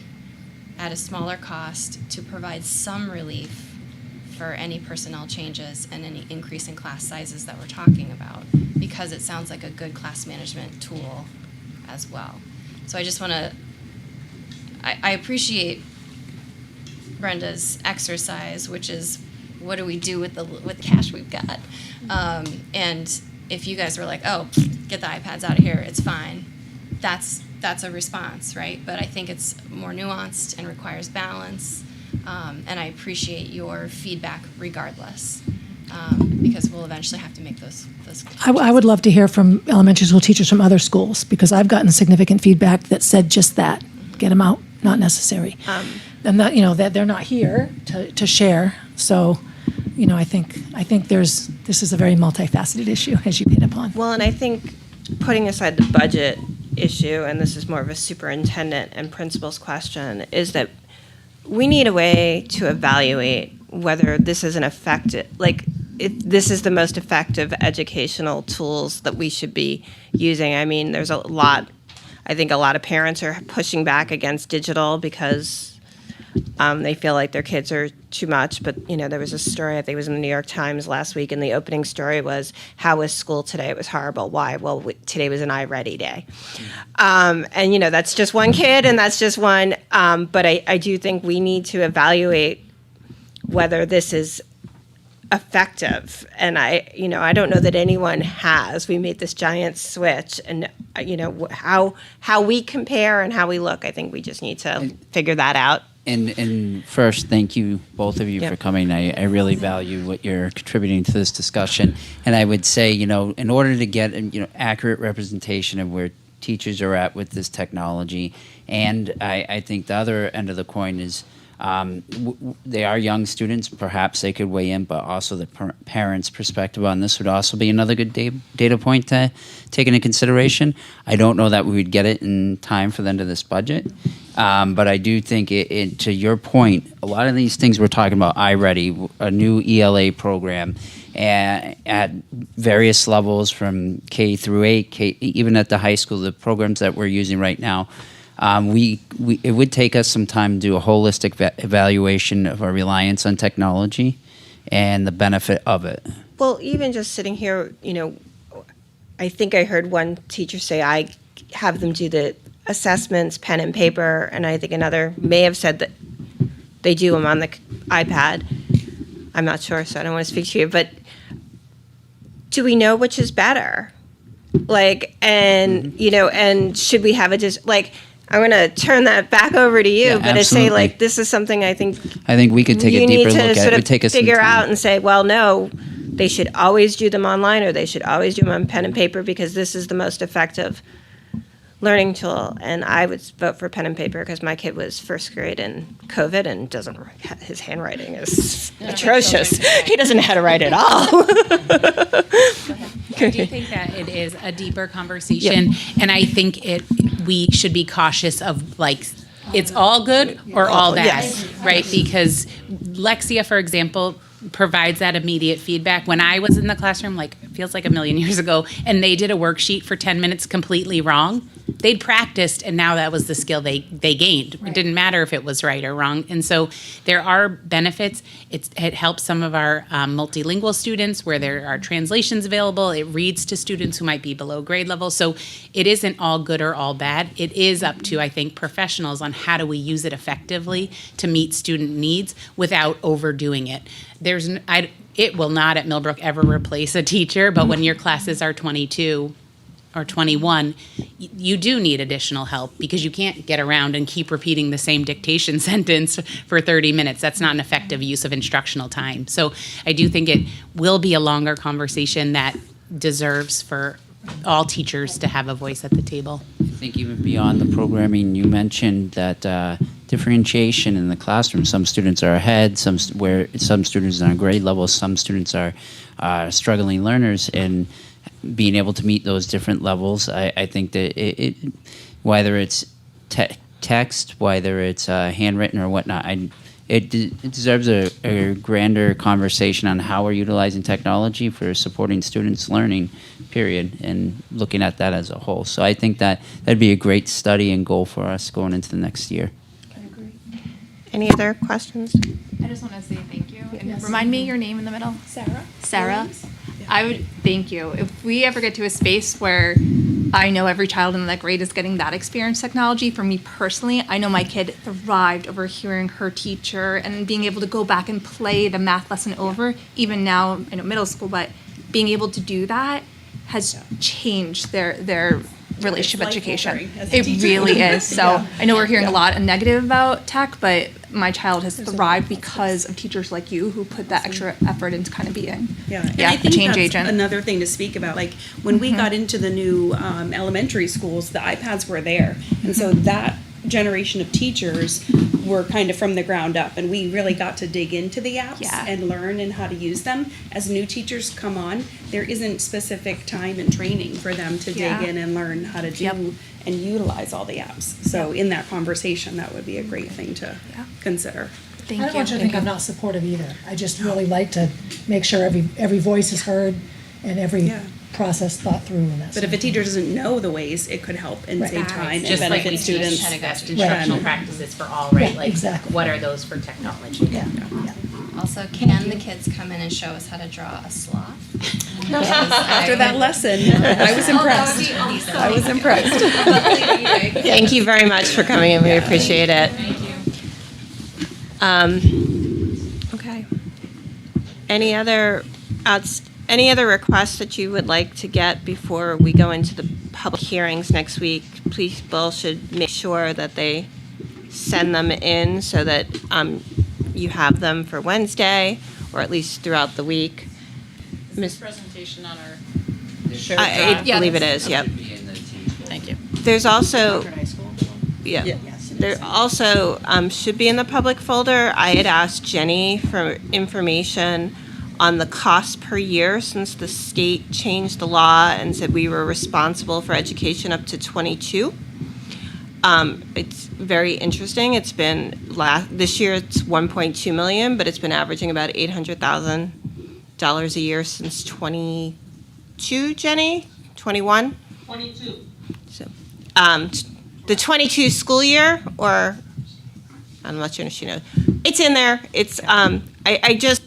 at a smaller cost to provide some relief for any personnel changes and any increase in class sizes that we're talking about, because it sounds like a good class management tool as well. So I just want to, I appreciate Brenda's exercise, which is, what do we do with the cash we've got? And if you guys were like, oh, get the iPads out of here, it's fine, that's a response, right? But I think it's more nuanced and requires balance, and I appreciate your feedback regardless, because we'll eventually have to make those I would love to hear from elementary school teachers from other schools, because I've gotten significant feedback that said just that. Get them out, not necessary. And that, that they're not here to share. So, I think this is a very multifaceted issue, as you hit upon. Well, and I think putting aside the budget issue, and this is more of a superintendent and principal's question, is that we need a way to evaluate whether this is an effective, if this is the most effective educational tools that we should be using. I mean, there's I think a lot of parents are pushing back against digital because they feel like their kids are too much. But, there was a story, I think it was in the New York Times last week, and the opening story was, how was school today? It was horrible. Why? Well, today was an iReady day. And, that's just one kid, and that's just one. But I do think we need to evaluate whether this is effective. And I don't know that anyone has. We made this giant switch, and, how we compare and how we look, I think we just need to figure that out. And first, thank you, both of you, for coming. I really value what you're contributing to this discussion. And I would say, in order to get accurate representation of where teachers are at with this technology, and I think the other end of the coin is they are young students. Perhaps they could weigh in, but also the parents' perspective on this would also be another good data point to take into consideration. I don't know that we would get it in time for the end of this budget, but I do think, to your point, a lot of these things we're talking about, iReady, a new ELA program, at various levels from K through 8, even at the high school, the programs that we're using right now, it would take us some time to do a holistic evaluation of our reliance on technology and the benefit of it. Well, even just sitting here, I think I heard one teacher say, have them do the assessments, pen and paper, and I think another may have said that they do them on the iPad. I'm not sure, so I don't want to speak to you, but do we know which is better? Like, and, you know, and should we have I'm going to turn that back over to you, Yeah, but to say, absolutely. like, this is something I think we could take a you deeper need to look at. sort It of would take us some figure time. out and say, well, no, they should always do them online, or they should always do them on pen and paper, because this is the most effective learning tool. And I would vote for pen and paper because my kid was first grade in COVID and his handwriting is atrocious. He doesn't know how to write at all. I do think that it is a deeper conversation, and I think we should be cautious of, like, it's all good or all bad, Yes. right? Because Lexia, for example, provides that immediate feedback. When I was in the classroom, like, it feels like a million years ago, and they did a worksheet for 10 minutes completely wrong, they'd practiced, and now that was the skill they gained. It didn't matter if it was right or wrong. And so there are benefits. It helps some of our multilingual students where there are translations available. It reads to students who might be below grade level. So it isn't all good or all bad. It is up to, I think, professionals on how do we use it effectively to meet student needs without overdoing it. It will not at Millbrook ever replace a teacher, but when your classes are 22 or 21, you do need additional help because you can't get around and keep repeating the same dictation sentence for 30 minutes. That's not an effective use of instructional time. So I do think it will be a longer conversation that deserves for all teachers to have a voice at the table. I think even beyond the programming, you mentioned that differentiation in the classroom. Some students are ahead, some students are on grade level, some students are struggling learners, and being able to meet those different levels, I think that whether it's text, whether it's handwritten or whatnot, it deserves a grander conversation on how we're utilizing technology for supporting students' learning, period, and looking at that as a whole. So I think that'd be a great study and goal for us going into the next year. Any other questions? I just want to say thank you. And remind me your name in the middle. Sarah. Sarah. I would thank you. If we ever get to a space where I know every child in that grade is getting that experience technology, for me personally, I know my kid thrived over hearing her teacher and being able to go back and play the math lesson over. Even now, I know middle school, but being able to do that has changed their relationship education. It really is. So I know we're hearing a lot of negative about tech, but my child has thrived because of teachers like you who put that extra effort into kind of being and I think change that's agent. another thing to speak about. Like when we got into the new elementary schools, the iPads were there, and so that generation of teachers were kind of from the ground up, and we really got to dig into the apps and learn and how to use them. As new teachers come on, there isn't specific time and training for them to dig in and learn how to do and utilize all the apps. So in that conversation, that would be a great thing to consider. I don't want you to think I'm not supportive either. I just really like to make sure every voice is heard and every process thought through. And that. But if a teacher doesn't know the ways, it could help and save time and Just like benefit we students. teach best instructional practices for all, right? Like, what are those for technology? Also, can the kids come in and show us how to draw a sloth? After that lesson, I was impressed. I was impressed. Thank you very much for coming in. We appreciate it. Okay. Any other requests that you would like to get before we go into the public hearings next week? People should make sure that they send them in so that you have them for Wednesday or at least throughout the week. Is this presentation on our show? I believe it is, yep. Thank you. There's also, there also should be in the public folder. I had asked Jenny for information on the cost per year since the state changed the law and said we were responsible for education up to 22. It's very interesting. It's been this year it's 1.2 million, but it's been averaging about $800,000 a year since 22. Jenny, 21. 22. So, the 22 school year, or I'm not sure if she knows. It's in there. It's I just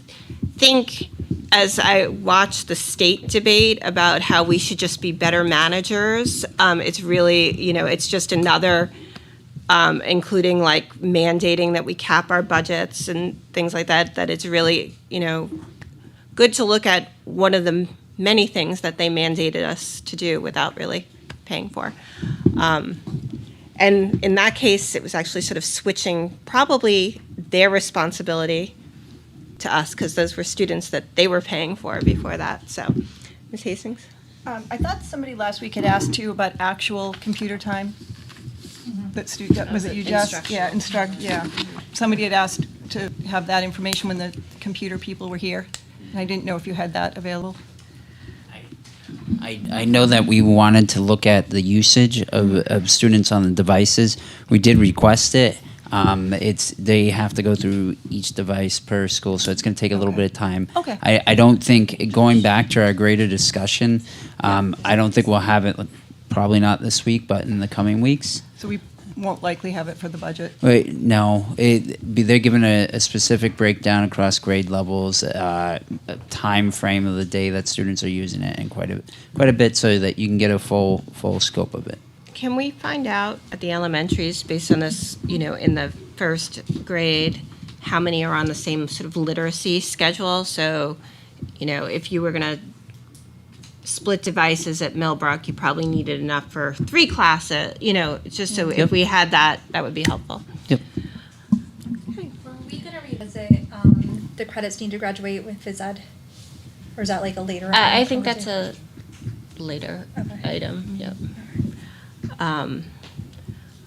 think as I watch the state debate about how we should just be better managers, it's really, it's just another, including like mandating that we cap our budgets and things like that, that it's really, good to look at one of the many things that they mandated us to do without really paying for. And in that case, it was actually sort of switching probably their responsibility to us, because those were students that they were paying for before that. So, Ms. Hastings? I thought somebody last week had asked you about actual computer time. That was it you just? Yeah, yeah. Somebody had asked to have that information when the computer people were here, and I didn't know if you had that available. I know that we wanted to look at the usage of students on the devices. We did request it. They have to go through each device per school, so it's going to take a little bit of time. Okay. I don't think, going back to our greater discussion, I don't think we'll have it, probably not this week, but in the coming weeks. So we won't likely have it for the budget. Wait, no, they're given a specific breakdown across grade levels, a time frame of the day that students are using it, and quite a bit, so that you can get a full scope of it. Can we find out at the elementaries, based on this, in the first grade, how many are on the same sort of literacy schedule? So, if you were going to split devices at Millbrook, you probably needed enough for 3 classes, just so if we had that, that would be helpful. Yep. Were we going to revisit the credits need to graduate with phys ed? Or is that like a later item? I think that's a later item, yep.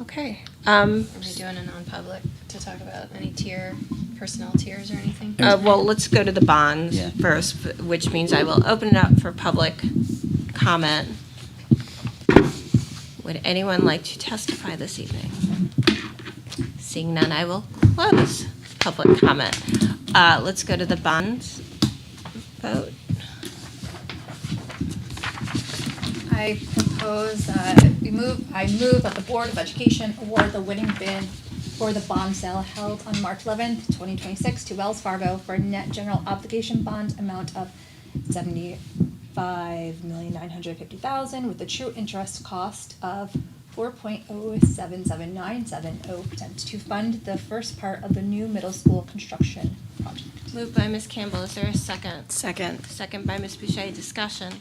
Okay. Are we doing a non-public to talk about any personnel tiers or anything? Well, let's go to the bonds first, which means I will open it up for public comment. Would anyone like to testify this evening? Seeing none, I will close public comment. Let's go to the bonds vote. I propose I move that the Board of Education award the winning bid for the bond sale held on March 11th, 2026 to Wells Fargo for a net general obligation bond amount of $75,950,000 with a true interest cost of 4.077970% to fund the first part of the new middle school construction project. Moved by Ms. Campbell. Is there a second? Second. Second by Ms. Boucher. Discussion.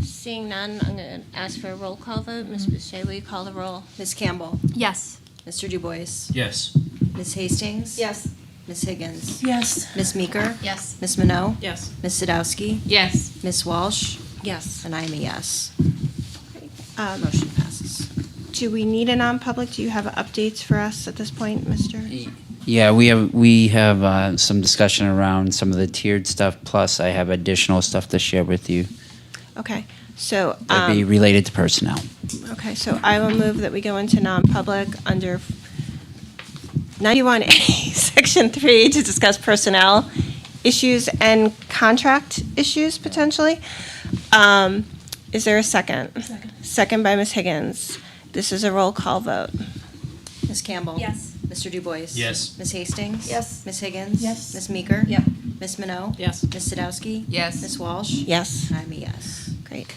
Seeing none, I'm going to ask for a roll call vote. Ms. Boucher, will you call the roll? Ms. Campbell. Yes. Mr. Du Bois. Yes. Ms. Hastings. Yes. Ms. Higgins. Yes. Ms. Meeker. Yes. Ms. Minot. Yes. Ms. Sadowski. Yes. Ms. Walsh. Yes. And I am a yes. Motion passes. Do we need a non-public? Do you have updates for us at this point, Mr.? Yeah, we have some discussion around some of the tiered stuff. Plus, I have additional stuff to share with you. Okay. So, That'd be related to personnel. okay, so I will move that we go into non-public under 91A, Section 3, to discuss personnel issues and contract issues, potentially. Is there a second? Second. Second by Ms. Higgins. This is a roll call vote. Ms. Campbell. Yes. Mr. Du Bois. Yes. Ms. Hastings. Yes. Ms. Higgins. Yes. Ms. Meeker. Yep. Ms. Minot. Yes. Ms. Sadowski. Yes. Ms. Walsh. Yes. I'm a yes. Great.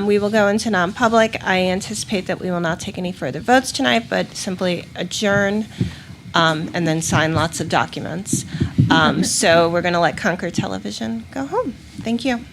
We will go into non-public. I anticipate that we will not take any further votes tonight, but simply adjourn and then sign lots of documents. So we're going to let Concord Television go home. Thank you.